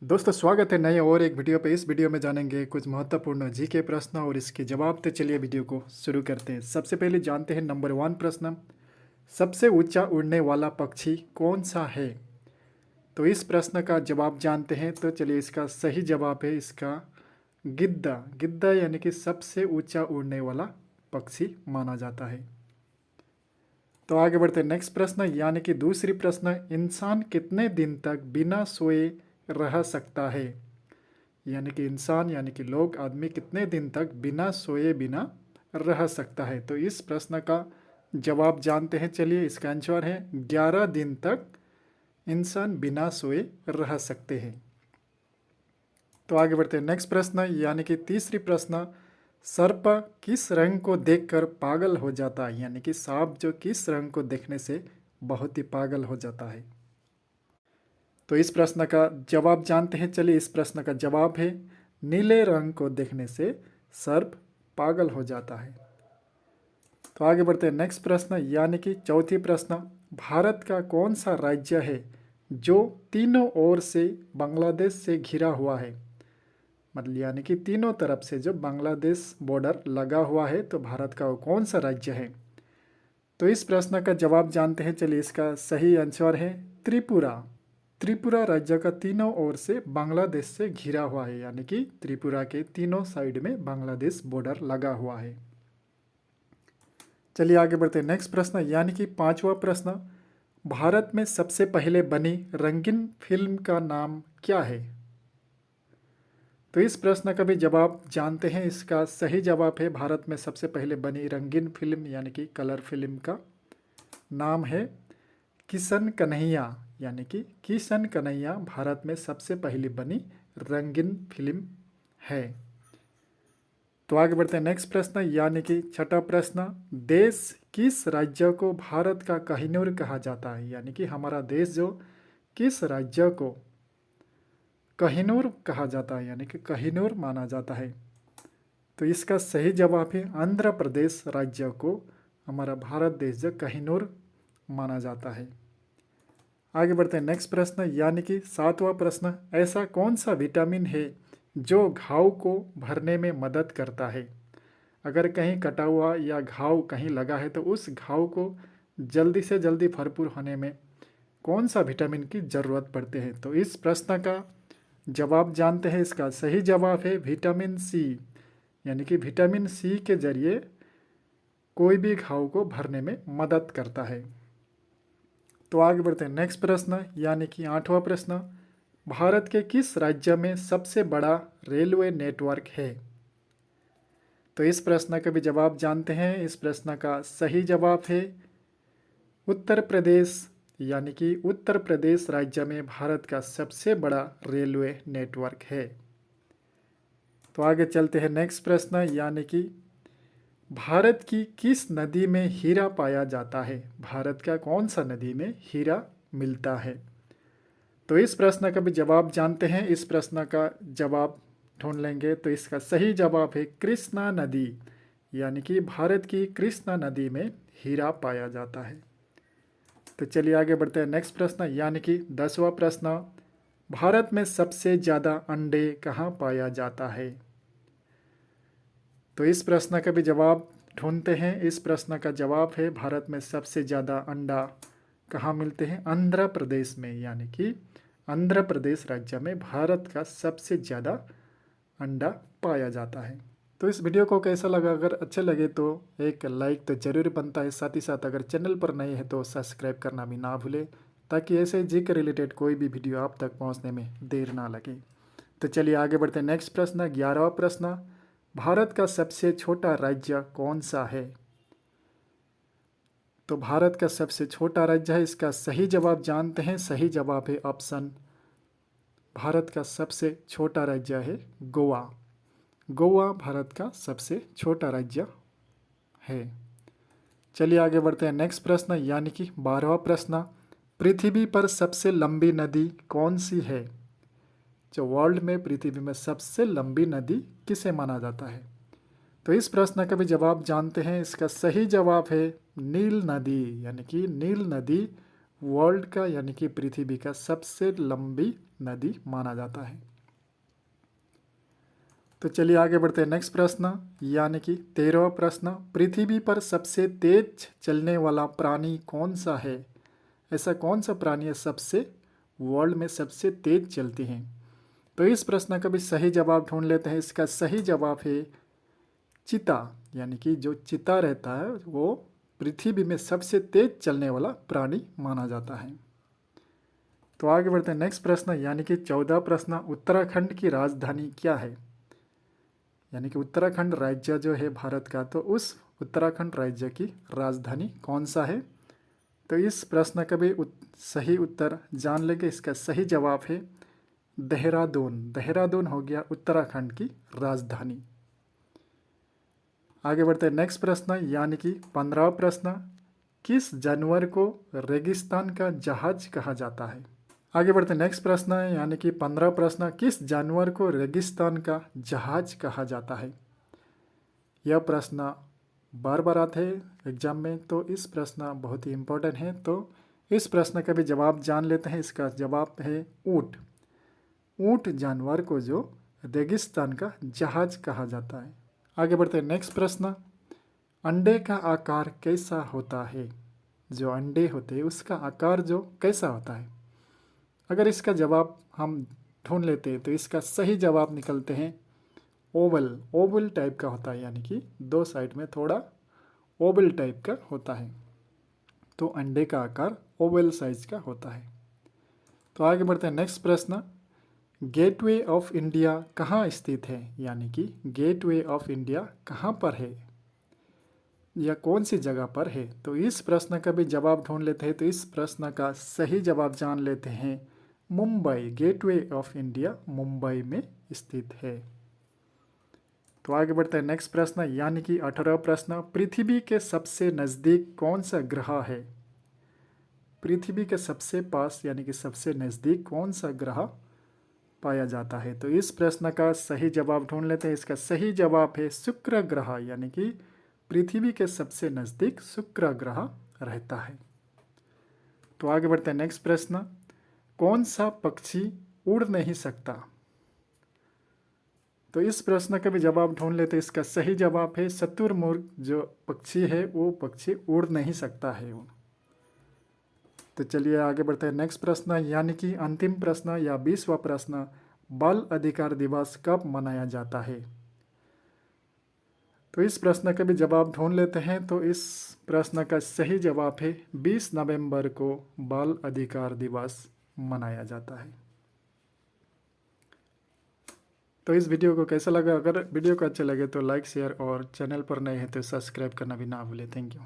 दोस्तों स्वागत है नए और एक वीडियो पे। इस वीडियो में जानेंगे कुछ महत्वपूर्ण जीके प्रश्न और इसके जवाब। तो चलिए वीडियो को शुरू करते हैं। सबसे पहले जानते हैं नंबर 1 प्रश्न, सबसे ऊंचा उड़ने वाला पक्षी कौन सा है? तो इस प्रश्न का जवाब जानते हैं। तो चलिए इसका सही जवाब है इसका गिद्दा। गिद्दा यानी कि सबसे ऊंचा उड़ने वाला पक्षी माना जाता है। तो आगे बढ़ते हैं नेक्स्ट प्रश्न यानी कि दूसरी प्रश्न, इंसान कितने दिन तक बिना सोए रह सकता है? यानी कि इंसान यानी कि लोग आदमी कितने दिन तक बिना सोए बिना रह सकता है? तो इस प्रश्न का जवाब जानते हैं। चलिए इसका आंसर है 11 दिन तक इंसान बिना सोए रह सकते हैं। तो आगे बढ़ते हैं नेक्स्ट प्रश्न यानी कि तीसरी प्रश्न, सर्प किस रंग को देखकर पागल हो जाता है? यानी कि सांप जो किस रंग को देखने से बहुत ही पागल हो जाता है? तो इस प्रश्न का जवाब जानते हैं। चलिए इस प्रश्न का जवाब है नीले रंग को देखने से सर्प पागल हो जाता है। तो आगे बढ़ते हैं नेक्स्ट प्रश्न यानी कि चौथी प्रश्न, भारत का कौन सा राज्य है जो तीनों ओर से बांग्लादेश से घिरा हुआ है? मतलब यानी कि तीनों तरफ से जो बांग्लादेश बॉर्डर लगा हुआ है, तो भारत का वो कौन सा राज्य है? तो इस प्रश्न का जवाब जानते हैं। चलिए इसका सही आंसर है त्रिपुरा। त्रिपुरा राज्य का तीनों ओर से बांग्लादेश से घिरा हुआ है, यानी कि त्रिपुरा के तीनों साइड में बांग्लादेश बॉर्डर लगा हुआ है। चलिए आगे बढ़ते हैं नेक्स्ट प्रश्न यानी कि पांचवा प्रश्न, भारत में सबसे पहले बनी रंगीन फिल्म का नाम क्या है? तो इस प्रश्न का भी जवाब जानते हैं। इसका सही जवाब है भारत में सबसे पहले बनी रंगीन फिल्म यानी कि कलर फिल्म का नाम है किशन कन्हैया। यानी कि किशन कन्हैया भारत में सबसे पहली बनी रंगीन फिल्म है। तो आगे बढ़ते हैं नेक्स्ट प्रश्न यानी कि छठा प्रश्न, देश किस राज्य को भारत का कोहिनूर कहा जाता है? यानी कि हमारा देश जो किस राज्य को कोहिनूर कहा जाता है, यानी कि कोहिनूर माना जाता है? तो इसका सही जवाब है आंध्र प्रदेश राज्य को हमारा भारत देश जो कोहिनूर माना जाता है। आगे बढ़ते हैं नेक्स्ट प्रश्न यानी कि सातवां प्रश्न, ऐसा कौन सा विटामिन है जो घाव को भरने में मदद करता है? अगर कहीं कटा हुआ या घाव कहीं लगा है तो उस घाव को जल्दी से जल्दी भरपूर होने में कौन सा विटामिन की ज़रूरत पड़ती है? तो इस प्रश्न का जवाब जानते हैं। इसका सही जवाब है विटामिन सी। यानी कि विटामिन सी के जरिए कोई भी घाव को भरने में मदद करता है। तो आगे बढ़ते हैं नेक्स्ट प्रश्न यानी कि आठवां प्रश्न, भारत के किस राज्य में सबसे बड़ा रेलवे नेटवर्क है? तो इस प्रश्न का भी जवाब जानते हैं। इस प्रश्न का सही जवाब है उत्तर प्रदेश। यानी कि उत्तर प्रदेश राज्य में भारत का सबसे बड़ा रेलवे नेटवर्क है। तो आगे चलते हैं नेक्स्ट प्रश्न यानी कि भारत की किस नदी में हीरा पाया जाता है? भारत का कौन सा नदी में हीरा मिलता है? तो इस प्रश्न का भी जवाब जानते हैं। इस प्रश्न का जवाब ढूंढ लेंगे तो इसका सही जवाब है कृष्णा नदी। यानी कि भारत की कृष्णा नदी में हीरा पाया जाता है। तो चलिए आगे बढ़ते हैं नेक्स्ट प्रश्न यानी कि 10वां प्रश्न, भारत में सबसे ज़्यादा अंडे कहाँ पाया जाता है? तो इस प्रश्न का भी जवाब ढूंढते हैं। इस प्रश्न का जवाब है भारत में सबसे ज़्यादा अंडा कहाँ मिलते हैं? आंध्र प्रदेश में। यानी कि आंध्र प्रदेश राज्य में भारत का सबसे ज़्यादा अंडा पाया जाता है। तो इस वीडियो को कैसा लगा? अगर अच्छे लगे तो एक लाइक तो ज़रूर बनता है। साथ ही साथ अगर चैनल पर नए हैं तो सब्सक्राइब करना भी ना भूलें, ताकि ऐसे जी के रिलेटेड कोई भी वीडियो आप तक पहुंचने में देर ना लगे। तो चलिए आगे बढ़ते हैं नेक्स्ट प्रश्न 11वां प्रश्न, भारत का सबसे छोटा राज्य कौन सा है? तो भारत का सबसे छोटा राज्य है, इसका सही जवाब जानते हैं। सही जवाब है ऑप्शन, भारत का सबसे छोटा राज्य है गोवा। गोवा भारत का सबसे छोटा राज्य है। चलिए आगे बढ़ते हैं नेक्स्ट प्रश्न यानी कि 12वां प्रश्न, पृथ्वी पर सबसे लंबी नदी कौन सी है? जो वर्ल्ड में पृथ्वी में सबसे लंबी नदी किसे माना जाता है? तो इस प्रश्न का भी जवाब जानते हैं। इसका सही जवाब है नील नदी। यानी कि नील नदी वर्ल्ड का यानी कि पृथ्वी का सबसे लंबी नदी माना जाता है। तो चलिए आगे बढ़ते हैं नेक्स्ट प्रश्न, यानी कि 13वां प्रश्न, पृथ्वी पर सबसे तेज चलने वाला प्राणी कौन सा है? ऐसा कौन सा प्राणी है सबसे वर्ल्ड में सबसे तेज चलती हैं? तो इस प्रश्न का भी सही जवाब ढूंढ लेते हैं। इसका सही जवाब है चीता, यानी कि जो चीता रहता है वो पृथ्वी में सबसे तेज चलने वाला प्राणी माना जाता है। तो आगे बढ़ते हैं नेक्स्ट प्रश्न, यानी कि 14 प्रश्न, उत्तराखंड की राजधानी क्या है? यानी कि उत्तराखंड राज्य जो है भारत का, तो उस उत्तराखंड राज्य की राजधानी कौन सा है? तो इस प्रश्न का भी सही उत्तर जान लेंगे। इसका सही जवाब है देहरादून। देहरादून हो गया उत्तराखंड की राजधानी। आगे बढ़ते हैं नेक्स्ट प्रश्न, यानी कि 15वां प्रश्न, किस जानवर को रेगिस्तान का जहाज कहा जाता है? आगे बढ़ते हैं नेक्स्ट प्रश्न है, यानी कि 15वां प्रश्न, किस जानवर को रेगिस्तान का जहाज कहा जाता है? यह प्रश्न बार बार आते हैं एग्जाम में, तो इस प्रश्न बहुत ही इम्पोर्टेंट है। तो इस प्रश्न का भी जवाब जान लेते हैं। इसका जवाब है ऊँट। ऊँट जानवर को जो रेगिस्तान का जहाज कहा जाता है। आगे बढ़ते हैं नेक्स्ट प्रश्न, अंडे का आकार कैसा होता है? जो अंडे होते हैं उसका आकार जो कैसा होता है? अगर इसका जवाब हम ढूंढ लेते हैं तो इसका सही जवाब निकलते हैं ओवल। ओवल टाइप का होता है, यानी कि दो साइड में थोड़ा ओवल टाइप का होता है। तो अंडे का आकार ओवल साइज का होता है। तो आगे बढ़ते हैं नेक्स्ट प्रश्न, गेटवे ऑफ इंडिया कहाँ स्थित है? यानी कि गेटवे ऑफ इंडिया कहाँ पर है या कौन सी जगह पर है? तो इस प्रश्न का भी जवाब ढूंढ लेते हैं। तो इस प्रश्न का सही जवाब जान लेते हैं Mumbai. Gateway of India Mumbai में स्थित है। तो आगे बढ़ते हैं नेक्स्ट प्रश्न, यानी कि 18वां प्रश्न, पृथ्वी के सबसे नज़दीक कौन सा ग्रह है? पृथ्वी के सबसे पास यानी कि सबसे नज़दीक कौन सा ग्रह पाया जाता है? तो इस प्रश्न का सही जवाब ढूंढ लेते हैं। इसका सही जवाब है शुक्र ग्रह, यानी कि पृथ्वी के सबसे नज़दीक शुक्र ग्रह रहता है। तो आगे बढ़ते हैं नेक्स्ट प्रश्न, कौन सा पक्षी उड़ नहीं सकता? तो इस प्रश्न का भी जवाब ढूंढ लेते हैं। इसका सही जवाब है शुतुरमुर्ग। जो पक्षी है वो पक्षी उड़ नहीं सकता है वो। तो चलिए आगे बढ़ते हैं नेक्स्ट प्रश्न, यानी कि अंतिम प्रश्न या 20वां प्रश्न, बाल अधिकार दिवस कब मनाया जाता है? तो इस प्रश्न का भी जवाब ढूंढ लेते हैं। तो इस प्रश्न का सही जवाब है 20 नवंबर को बाल अधिकार दिवस मनाया जाता है। तो इस वीडियो को कैसा लगा? अगर वीडियो को अच्छा लगे तो लाइक शेयर और चैनल पर नए हैं तो सब्सक्राइब करना भी ना भूलें। Thank you.